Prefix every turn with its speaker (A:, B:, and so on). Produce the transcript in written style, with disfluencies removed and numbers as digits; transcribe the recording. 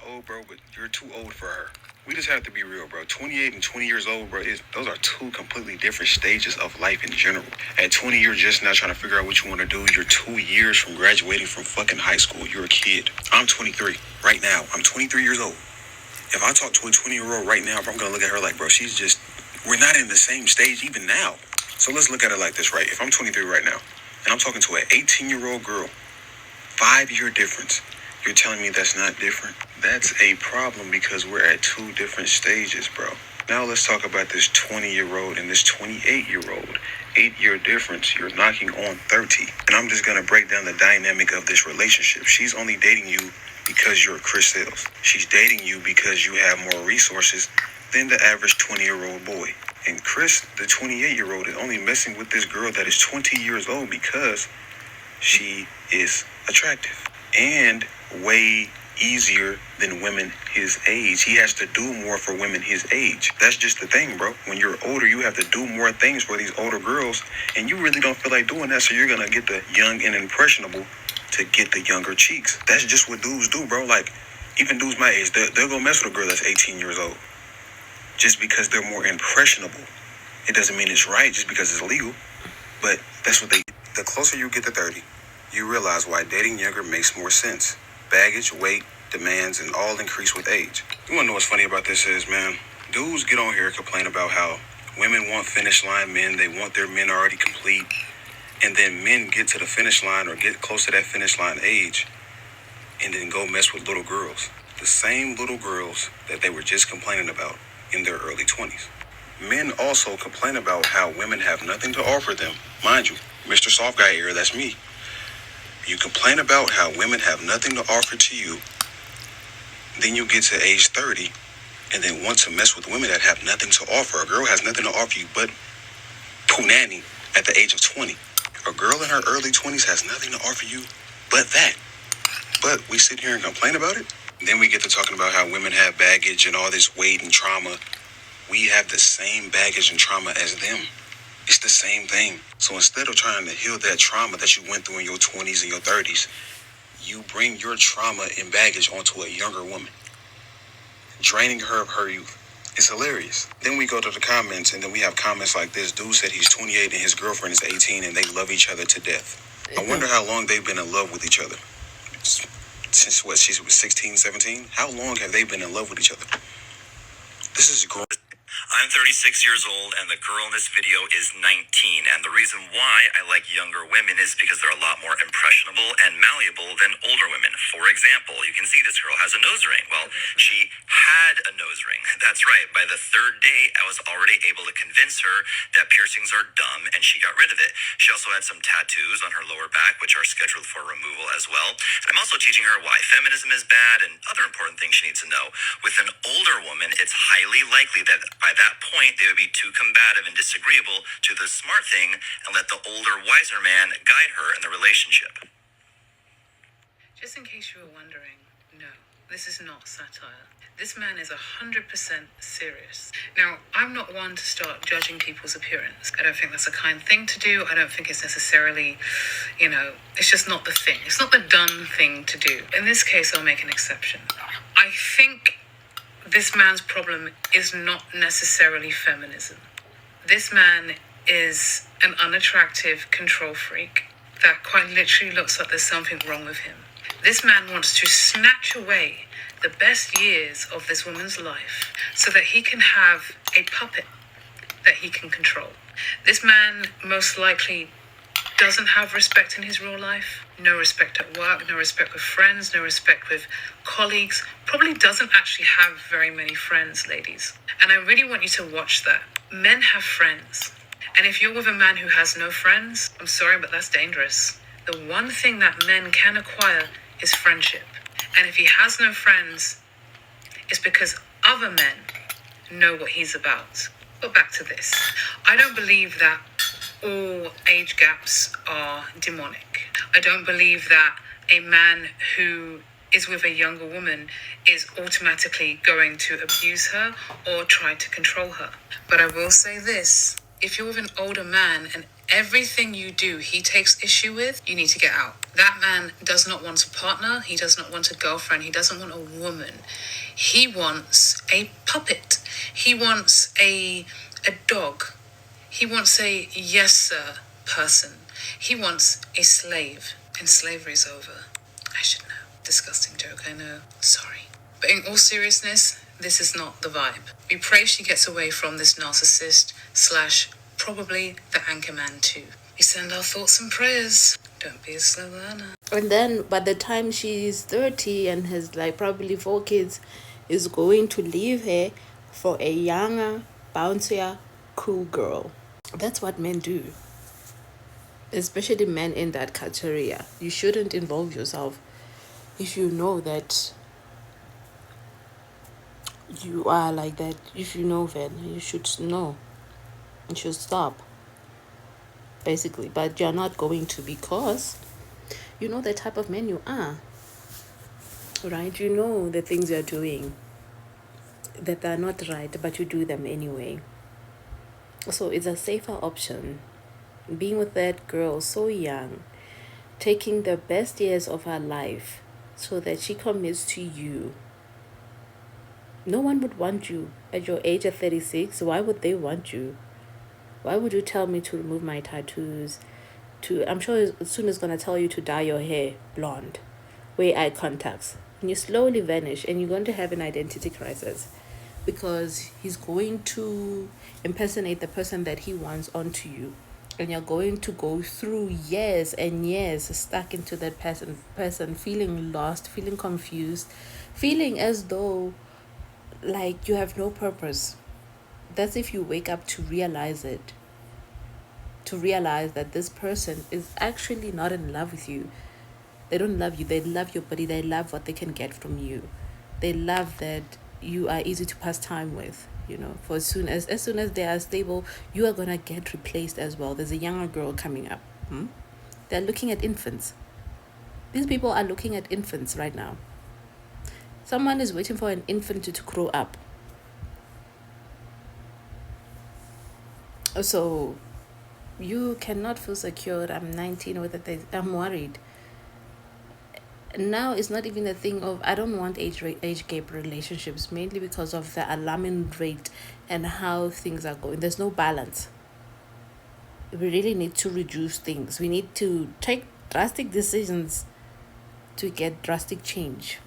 A: old, bro, but you're too old for her. We just have to be real, bro. 28 and 20 years old, bro, those are two completely different stages of life in general. At 20, you're just now trying to figure out what you want to do. You're 2 years from graduating from fucking high school. You're a kid. I'm 23 right now. I'm 23 years old. If I talk to a 20-year-old right now, bro, I'm going to look at her like, bro, we're not in the same stage even now. So let's look at it like this, right? If I'm 23 right now, and I'm talking to an 18-year-old girl, 5-year difference. You're telling me that's not different? That's a problem because we're at two different stages, bro. Now let's talk about this 20-year-old and this 28-year-old. 8-year difference, you're knocking on 30. And I'm just going to break down the dynamic of this relationship. She's only dating you because you're Chris Sales. She's dating you because you have more resources than the average 20-year-old boy. And Chris, the 28-year-old, is only messing with this girl that is 20 years old because she is attractive and way easier than women his age. He has to do more for women his age. That's just the thing, bro. When you're older, you have to do more things for these older girls, and you really don't feel like doing that, so you're gonna get the young and impressionable to get the younger cheeks. That's just what dudes do, bro. Like, even dudes my age, they'll go mess with a girl that's 18 years old just because they're more impressionable. It doesn't mean it's right just because it's legal, but that's what they... The closer you get to 30, you realize why dating younger makes more sense. Baggage, weight, demands, and all increase with age. You wanna know what's funny about this is, man? Dudes get on here and complain about how women want finish line men, they want their men already complete, and then men get to the finish line or get close to that finish line age, and then go mess with little girls. The same little girls that they were just complaining about in their early 20s. Men also complain about how women have nothing to offer them. Mind you, Mr. Soft Guy era, that's me. You complain about how women have nothing to offer to you, then you get to age 30, and then want to mess with women that have nothing to offer. A girl has nothing to offer you but punani at the age of 20. A girl in her early 20s has nothing to offer you but that. But we sit here and complain about it. Then we get to talking about how women have baggage and all this weight and trauma. We have the same baggage and trauma as them. It's the same thing. So instead of trying to heal that trauma that you went through in your 20s and your 30s, you bring your trauma and baggage onto a younger woman, draining her of her youth. It's hilarious. Then we go to the comments, and then we have comments like this. Dude said he's 28 and his girlfriend is 18 and they love each other to death. I wonder how long they've been in love with each other. Since what, she was 16, 17? How long have they been in love with each other? This is great.
B: I'm 36 years old, and the girl in this video is 19. And the reason why I like younger women is because they're a lot more impressionable and malleable than older women. For example, you can see this girl has a nose ring. Well, she had a nose ring. That's right. By the third date, I was already able to convince her that piercings are dumb, and she got rid of it. She also had some tattoos on her lower back, which are scheduled for removal as well. And I'm also teaching her why feminism is bad and other important things she needs to know. With an older woman, it's highly likely that by that point, they would be too combative and disagreeable to the smart thing and let the older, wiser man guide her in the relationship.
C: Just in case you were wondering, no, this is not satire. This man is 100% serious. Now, I'm not one to start judging people's appearance. I don't think that's a kind thing to do. I don't think it's necessarily, it's just not the thing. It's not the done thing to do. In this case, I'll make an exception. I think this man's problem is not necessarily feminism. This man is an unattractive control freak that quite literally looks like there's something wrong with him. This man wants to snatch away the best years of this woman's life so that he can have a puppet that he can control. This man most likely doesn't have respect in his real life. No respect at work, no respect with friends, no respect with colleagues. Probably doesn't actually have very many friends, ladies. And I really want you to watch that. Men have friends. And if you're with a man who has no friends, I'm sorry, but that's dangerous. The one thing that men can acquire is friendship. And if he has no friends, it's because other men know what he's about. But back to this. I don't believe that all age gaps are demonic. I don't believe that a man who is with a younger woman is automatically going to abuse her or try to control her. But I will say this, If you're with an older man and everything you do he takes issue with, you need to get out. That man does not want a partner. He does not want a girlfriend. He doesn't want a woman. He wants a puppet. He wants a dog. He wants a yes sir person. He wants a slave. And slavery's over. I should know. Disgusting joke, I know. Sorry. But in all seriousness, this is not the vibe. We pray she gets away from this narcissist slash probably the anchorman too. We send our thoughts and prayers. Don't be a slow learner.
D: And then by the time she's 30 and has like probably 4 kids, is going to leave her for a younger, bouncier, cool girl. That's what men do. Especially men in that category. You shouldn't involve yourself if you know that you are like that. If you know that, you should know. You should stop. Basically. But you're not going to, because you know the type of man you are. Right? You know the things you're doing that are not right, but you do them anyway. So it's a safer option. Being with that girl so young, taking the best years of her life so that she commits to you. No one would want you at your age of 36. Why would they want you? Why would you tell me to remove my tattoos? I'm sure soon is going to tell you to dye your hair blonde, wear eye contacts, and you slowly vanish, and you're going to have an identity crisis because he's going to impersonate the person that he wants onto you. And you're going to go through years and years stuck into that person, feeling lost, feeling confused, feeling as though like you have no purpose. That's if you wake up to realize it. To realize that this person is actually not in love with you. They don't love you. They love your body. They love what they can get from you. They love that you are easy to pass time with. For as soon as they are stable, you are gonna get replaced as well. There's a younger girl coming up. They're looking at infants. These people are looking at infants right now. Someone is waiting for an infant to grow up. So you cannot feel secure. I'm 19 with it. I'm worried. Now it's not even a thing of I don't want age gap relationships, mainly because of the alarming rate and how things are going. There's no balance. We really need to reduce things. We need to take drastic decisions to get drastic change.